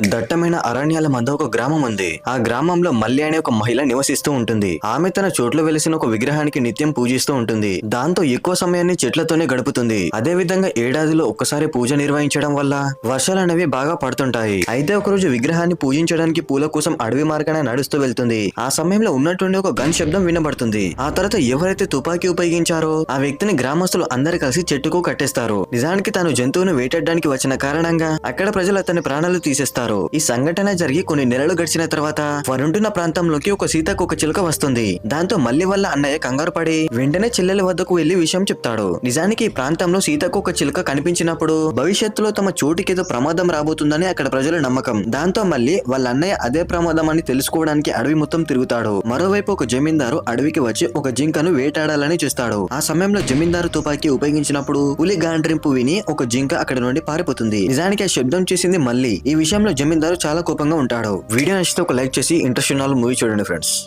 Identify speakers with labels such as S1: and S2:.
S1: దట్టమైన అరణ్యాల మధ్య ఒక గ్రామం ఉంది. ఆ గ్రామంలో మల్లి అనే ఒక మహిళ నివసిస్తూ ఉంటుంది. ఆమె తన చోట్లో వెలిసిన ఒక విగ్రహానికి నిత్యం పూజిస్తూ ఉంటుంది. దాంతో ఎక్కువ సమయాన్ని చెట్లతోనే గడుపుతుంది. అదే విధంగా ఏడాదిలో ఒక్కసారి పూజ నిర్వహించడం వల్ల వర్షాలు అనేవి బాగా పడుతుంటాయి. అయితే ఒకరోజు విగ్రహాన్ని పూజించడానికి పూల కోసం అడవి మార్గాన నడుస్తూ వెళ్తుంది. ఆ సమయంలో ఉన్నటువంటి ఒక గన్ శబ్దం వినబడుతుంది. ఆ తర్వాత ఎవరైతే తుపాకీ ఉపయోగించారో ఆ వ్యక్తిని గ్రామస్తులు అందరు కలిసి చెట్టుకు కట్టేస్తారు. నిజానికి తాను జంతువును వేటాడడానికి వచ్చిన కారణంగా అక్కడ ప్రజలు అతని ప్రాణాలు తీసేస్తారు. ఈ సంఘటన జరిగి కొన్ని నెలలు గడిచిన తర్వాత వారుంటున్న ప్రాంతంలోకి ఒక సీతాకోక చిలుక వస్తుంది. దాంతో మల్లి వల్ల అన్నయ్య కంగారు పడి వెంటనే చెల్లెల వద్దకు వెళ్లి విషయం చెప్తాడు. నిజానికి ఈ ప్రాంతంలో సీతాకోక చిలుక కనిపించినప్పుడు భవిష్యత్తులో తమ చోటుకేదో ప్రమాదం రాబోతుందని అక్కడ ప్రజల నమ్మకం. దాంతో మళ్ళీ వాళ్ళ అన్నయ్య అదే ప్రమాదం అని తెలుసుకోవడానికి అడవి మొత్తం తిరుగుతాడు. మరోవైపు ఒక జమీందారు అడవికి వచ్చి ఒక జింకను వేటాడాలని చూస్తాడు. ఆ సమయంలో జమీందారు తుపాకీ ఉపయోగించినప్పుడు పులి గాండ్రింపు విని ఒక జింక అక్కడి నుండి పారిపోతుంది. నిజానికి ఆ శబ్దం చేసింది మళ్ళీ. ఈ విషయంలో జమీందారు చాలా కోపంగా ఉంటాడు. వీడియో నచ్చితే ఒక లైక్ చేసి ఇంట్రెస్ట్ ఉన్న మూవీ చూడండి ఫ్రెండ్స్.